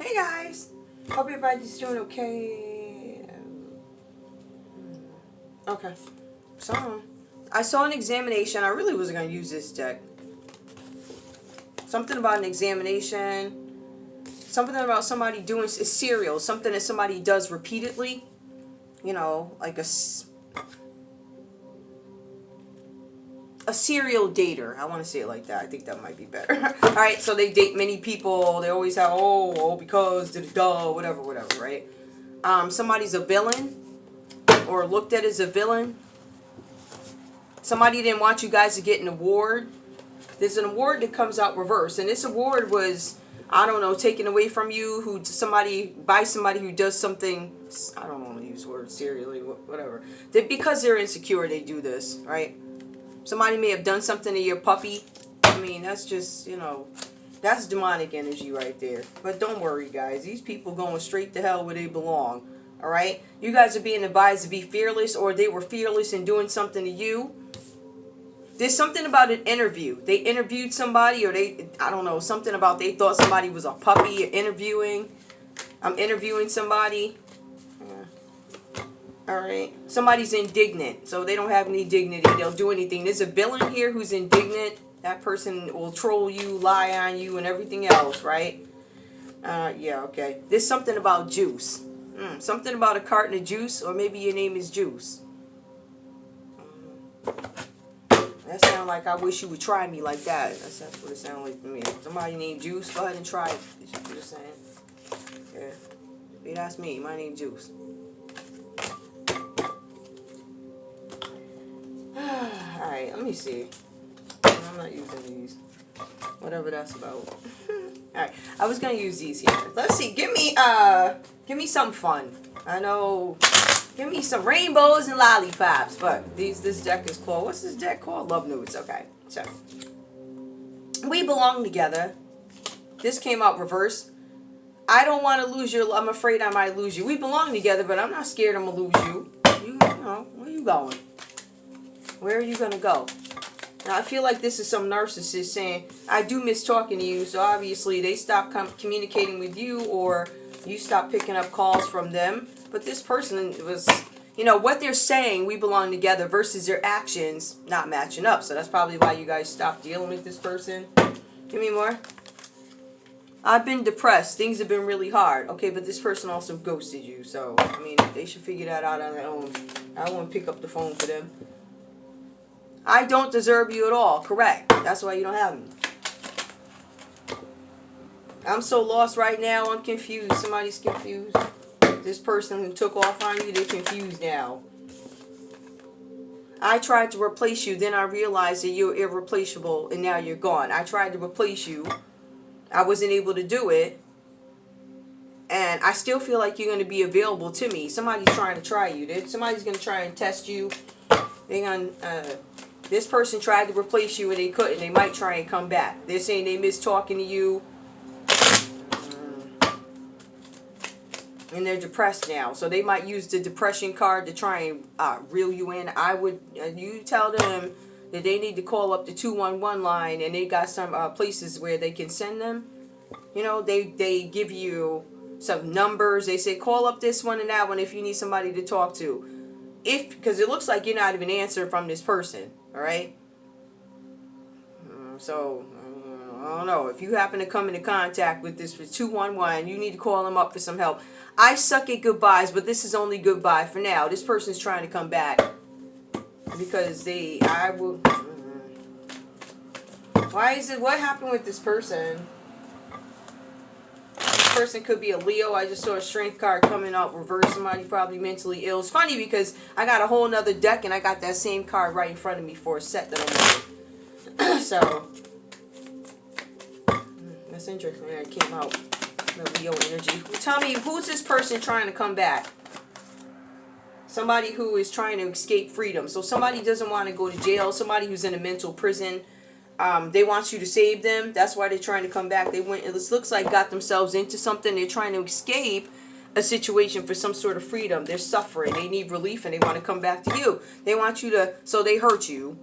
Hey guys, hope everybody's doing okay. Okay, so I saw an examination. I really wasn't going to use this deck. Something about an examination, something about somebody doing a serial, something that somebody does repeatedly, you know, like a serial dater. I want to say it like that. I think that might be better. All right, so they date many people. They always have, because, whatever, right? Somebody's a villain or looked at as a villain. Somebody didn't want you guys to get an award. There's an award that comes out reverse, and this award was, I don't know, taken away from you by somebody who does something, I don't want to use the word serially, whatever. Because they're insecure, they do this, right? Somebody may have done something to your puppy. I mean, that's just, you know, that's demonic energy right there. But don't worry, guys. These people going straight to hell where they belong. All right? You guys are being advised to be fearless, or they were fearless in doing something to you. There's something about an interview. They interviewed somebody, or I don't know, something about they thought somebody was a puppy. I'm interviewing somebody. Alright. Somebody's indignant, so they don't have any dignity. They'll do anything. There's a villain here who's indignant. That person will troll you, lie on you, and everything else, right? Yeah, okay. There's something about juice. Something about a carton of juice, or maybe your name is Juice. That sounds like I wish you would try me like that. That's what it sounds like to me. Somebody named Juice, go ahead and try it. Just saying. Yeah. That's me. My name's Juice. Alright, let me see. I'm not using these. Whatever that's about. Alright, I was gonna use these here. Let's see. Give me something fun. I know. Give me some rainbows and lollipops. But this deck is called, what's this deck called? Love Nudes. Okay. So we belong together. This came out reverse. I don't want to lose you. I'm afraid I might lose you. We belong together, but I'm not scared I'm gonna lose you. You know, where you going? Where are you gonna go? Now I feel like this is some narcissist saying, I do miss talking to you, so obviously they stop communicating with you, or you stop picking up calls from them. But this person was, you know, what they're saying, we belong together, versus their actions not matching up. So that's probably why you guys stopped dealing with this person. Give me more. I've been depressed. Things have been really hard. Okay, but this person also ghosted you. So, I mean, they should figure that out on their own. I won't pick up the phone for them. I don't deserve you at all. Correct. That's why you don't have me. I'm so lost right now. I'm confused. Somebody's confused. This person who took off on you, they're confused now. I tried to replace you. Then I realized that you're irreplaceable, and now you're gone. I tried to replace you. I wasn't able to do it. And I still feel like you're going to be available to me. Somebody's trying to try you. Somebody's going to try and test you. They're going to... This person tried to replace you and they couldn't. They might try and come back. They're saying they miss talking to you. And they're depressed now. So they might use the depression card to try and reel you in. You tell them that they need to call up the 211 line, and they got some places where they can send them. You know, they give you some numbers. They say call up this one and that one if you need somebody to talk to. Because it looks like you're not even answering from this person. All right. So I don't know, if you happen to come into contact with this for 211, you need to call them up for some help. I suck at goodbyes, but this is only goodbye for now. This person's trying to come back because what happened with this person? This person could be a Leo. I just saw a strength card coming out reverse. Somebody probably mentally ill. It's funny because I got a whole nother deck and I got that same card right in front of me for a set that I'm doing. So that's interesting. It came out the Leo energy. Tell me, who's this person trying to come back? Somebody who is trying to escape freedom. So somebody doesn't want to go to jail. Somebody who's in a mental prison. They want you to save them. That's why they're trying to come back. It looks like got themselves into something. They're trying to escape a situation for some sort of freedom. They're suffering. They need relief and they want to come back to you. They want you to, so they hurt you.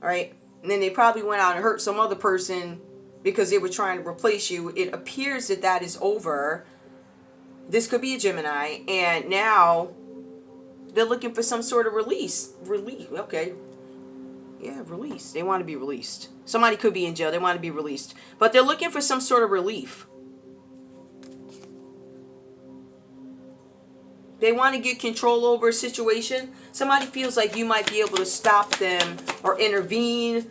All right. And then they probably went out and hurt some other person because they were trying to replace you. It appears that that is over. This could be a Gemini, and now they're looking for some sort of release. Okay. Yeah, release. They want to be released. Somebody could be in jail. They want to be released. But they're looking for some sort of relief. They want to get control over a situation. Somebody feels like you might be able to stop them or intervene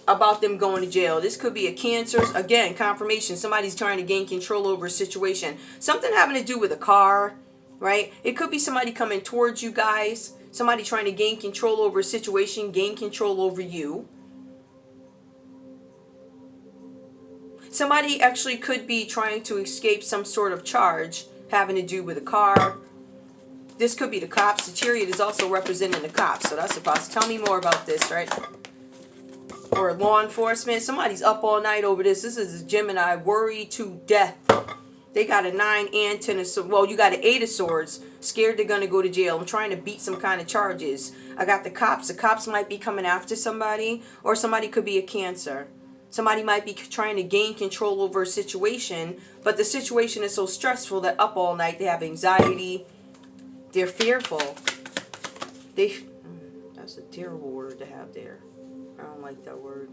about them going to jail. This could be a Cancer. Again, confirmation. Somebody's trying to gain control over a situation. Something having to do with a car, right? It could be somebody coming towards you guys. Somebody trying to gain control over a situation, gain control over you. Somebody actually could be trying to escape some sort of charge having to do with a car. This could be the cops. The Chariot is also representing the cops. So that's a possibility. Tell me more about this, right? Or law enforcement. Somebody's up all night over this. This is a Gemini. Worried to death. They got a 9 and 10 of swords. Well, you got an 8 of swords. Scared they're going to go to jail. I'm trying to beat some kind of charges. I got the cops. The cops might be coming after somebody. Or somebody could be a Cancer. Somebody might be trying to gain control over a situation. But the situation is so stressful that up all night they have anxiety. They're fearful. That's a terrible word to have there. I don't like that word.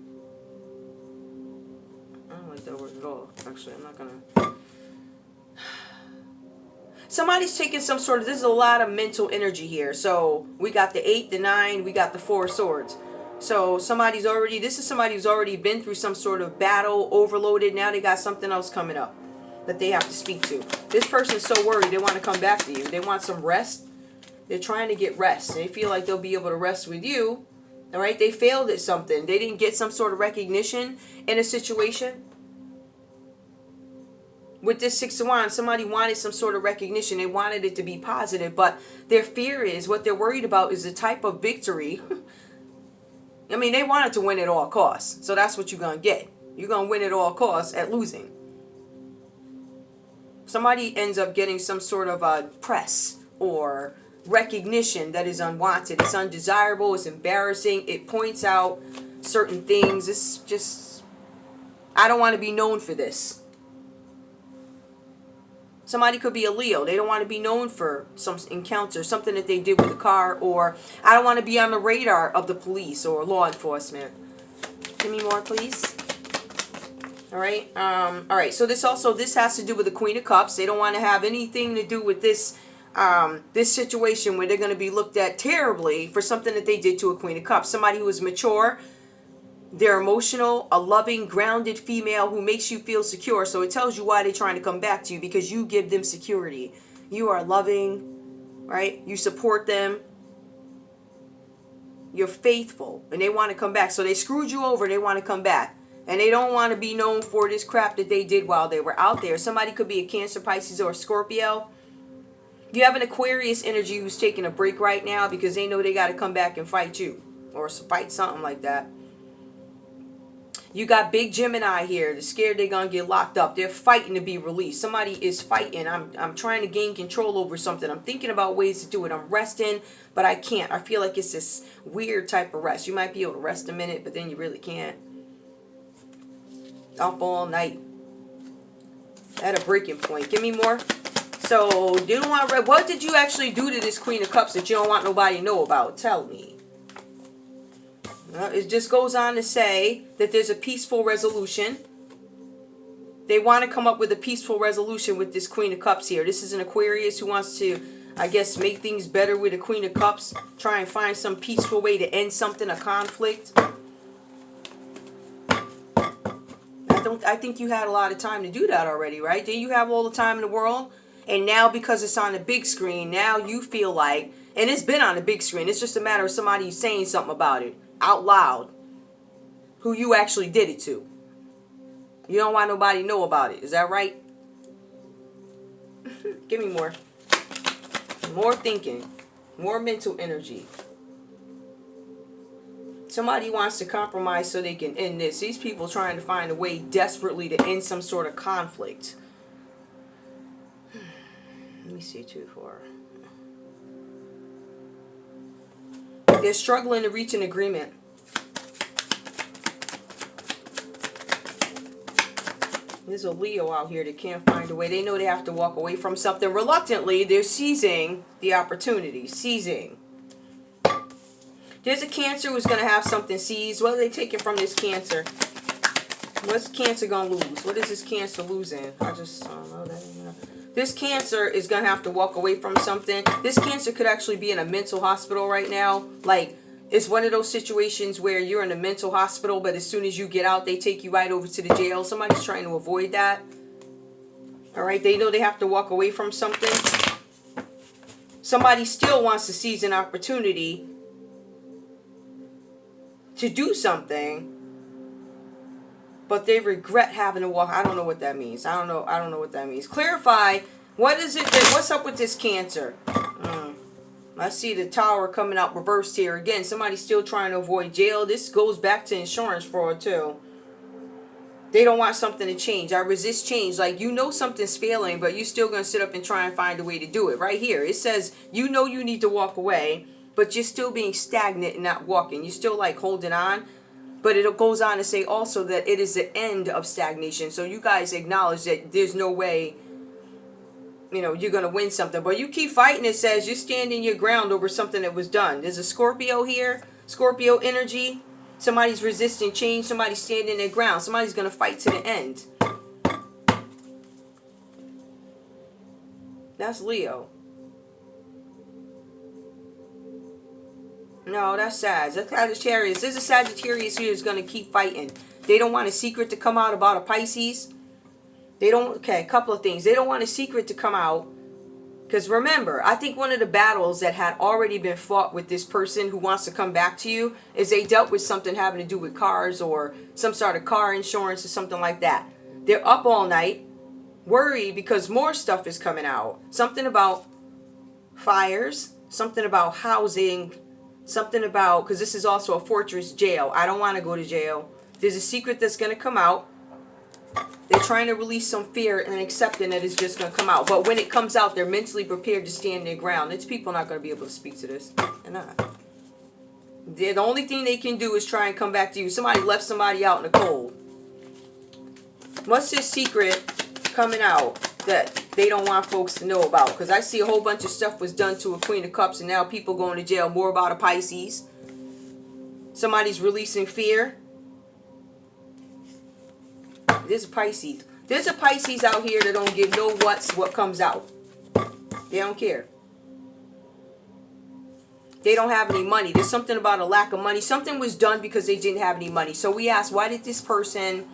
I don't like that word at all. Actually, I'm not gonna. Somebody's taking some sort of. This is a lot of mental energy here. So we got the 8, the 9, we got the 4 of swords. So somebody's already. This is somebody who's already been through some sort of battle, overloaded. Now they got something else coming up that they have to speak to. This person's so worried they want to come back to you. They want some rest. They're trying to get rest. They feel like they'll be able to rest with you. All right? They failed at something. They didn't get some sort of recognition in a situation. With this 6 of Wands, somebody wanted some sort of recognition. They wanted it to be positive. But their fear is, what they're worried about is the type of victory. I mean, they wanted to win at all costs. So that's what you're going to get. You're going to win at all costs at losing. Somebody ends up getting some sort of press or recognition that is unwanted. It's undesirable. It's embarrassing. It points out certain things. It's just, I don't want to be known for this. Somebody could be a Leo. They don't want to be known for some encounter, something that they did with a car, or I don't want to be on the radar of the police or law enforcement. Give me more, please. All right. All right. So this has to do with the Queen of Cups. They don't want to have anything to do with this this situation where they're going to be looked at terribly for something that they did to a Queen of Cups. Somebody who is mature, they're emotional, a loving, grounded female who makes you feel secure. So it tells you why they're trying to come back to you, because you give them security. You are loving, right? You support them. You're faithful, and they want to come back. So they screwed you over. They want to come back. And they don't want to be known for this crap that they did while they were out there. Somebody could be a Cancer, Pisces, or a Scorpio. You have an Aquarius energy who's taking a break right now because they know they got to come back and fight you. Or fight something like that. You got big Gemini here. They're scared they're going to get locked up. They're fighting to be released. Somebody is fighting. I'm trying to gain control over something. I'm thinking about ways to do it. I'm resting, but I can't. I feel like it's this weird type of rest. You might be able to rest a minute, but then you really can't. Up all night at a breaking point. Give me more. So you don't want to. What did you actually do to this Queen of Cups that you don't want nobody to know about? Tell me. It just goes on to say that there's a peaceful resolution. They want to come up with a peaceful resolution with this Queen of Cups here. This is an Aquarius who wants to, I guess, make things better with the Queen of Cups. Try and find some peaceful way to end something, a conflict. I think you had a lot of time to do that already, right? Didn't you have all the time in the world? And now because it's on the big screen, now you feel like, and it's been on the big screen, it's just a matter of somebody saying something about it out loud, who you actually did it to. You don't want nobody to know about it. Is that right? Give me more. More thinking. More mental energy. Somebody wants to compromise so they can end this. These people trying to find a way desperately to end some sort of conflict. Let me see, 2, 4. They're struggling to reach an agreement. There's a Leo out here that can't find a way. They know they have to walk away from something. Reluctantly, they're seizing the opportunity. Seizing. There's a Cancer who's going to have something seized. What are they taking from this Cancer? What's Cancer going to lose? What is this Cancer losing? I don't know that. This Cancer is going to have to walk away from something. This Cancer could actually be in a mental hospital right now. Like, it's one of those situations where you're in a mental hospital, but as soon as you get out, they take you right over to the jail. Somebody's trying to avoid that. All right, they know they have to walk away from something. Somebody still wants to seize an opportunity to do something, but they regret having to walk. I don't know what that means. I don't know what that means. Clarify, what is it what's up with this Cancer? I see the Tower coming out reversed here. Again, somebody's still trying to avoid jail. This goes back to insurance fraud too. They don't want something to change. I resist change. Like, you know something's failing, but you're still going to sit up and try and find a way to do it. Right here, it says you know you need to walk away, but you're still being stagnant and not walking. You're still like holding on. But it goes on to say also that it is the end of stagnation. So you guys acknowledge that there's no way, you know, you're going to win something. But you keep fighting. It says you're standing your ground over something that was done. There's a Scorpio here. Scorpio energy. Somebody's resisting change. Somebody's standing their ground. Somebody's going to fight to the end. That's Leo. No, that's Sag. That's Sagittarius. There's a Sagittarius here who's going to keep fighting. They don't want a secret to come out about a Pisces. They don't, okay, a couple of things. They don't want a secret to come out. Because remember, I think one of the battles that had already been fought with this person who wants to come back to you is they dealt with something having to do with cars or some sort of car insurance or something like that. They're up all night, worried because more stuff is coming out. Something about fires, something about housing, something about, because this is also a fortress jail. I don't want to go to jail. There's a secret that's going to come out. They're trying to release some fear and accepting that it's just going to come out. But when it comes out, they're mentally prepared to stand their ground. It's people not going to be able to speak to this. They're not. The only thing they can do is try and come back to you. Somebody left somebody out in the cold. What's this secret coming out that they don't want folks to know about? Because I see a whole bunch of stuff was done to a Queen of Cups and now people going to jail. More about a Pisces. Somebody's releasing fear. There's a Pisces. There's a Pisces out here that don't give no what comes out. They don't care. They don't have any money. There's something about a lack of money. Something was done because they didn't have any money. So we asked, why did this person,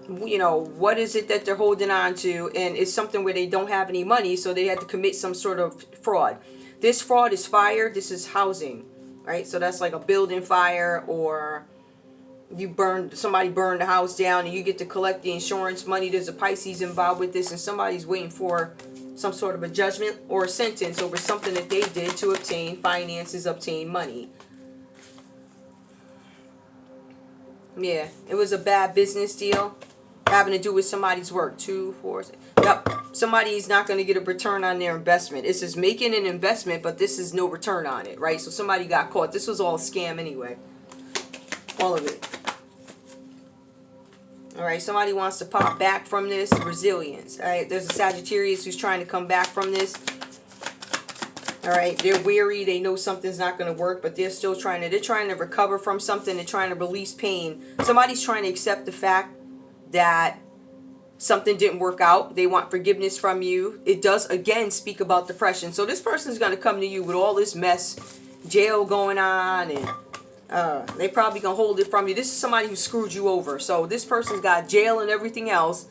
you know, what is it that they're holding on to? And it's something where they don't have any money, so they had to commit some sort of fraud. This fraud is fire. This is housing, right? So that's like a building fire, or somebody burned the house down and you get to collect the insurance money. There's a Pisces involved with this, and somebody's waiting for some sort of a judgment or a sentence over something that they did to obtain finances, obtain money. Yeah, it was a bad business deal having to do with somebody's work. 2, 4, 6. Yep, somebody's not going to get a return on their investment. This is making an investment, but this is no return on it, right? So somebody got caught. This was all a scam anyway. All of it. All right, somebody wants to pop back from this. Resilience. All right, there's a Sagittarius who's trying to come back from this. All right, they're weary. They know something's not going to work, but they're still trying to recover from something. They're trying to release pain. Somebody's trying to accept the fact that something didn't work out. They want forgiveness from you. It does, again, speak about depression. So this person's going to come to you with all this mess, jail going on, and they probably gonna hold it from you. This is somebody who screwed you over. So this person's got jail and everything else.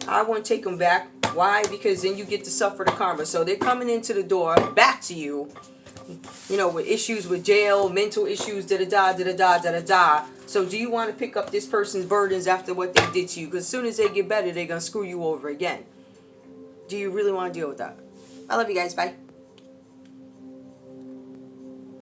I won't take them back. Why? Because then you get to suffer the karma. So they're coming into the door back to you, you know, with issues with jail, mental issues, da-da-da, da-da-da, da-da-da. So do you want to pick up this person's burdens after what they did to you? Because as soon as they get better, they're going to screw you over again. Do you really want to deal with that? I love you guys. Bye.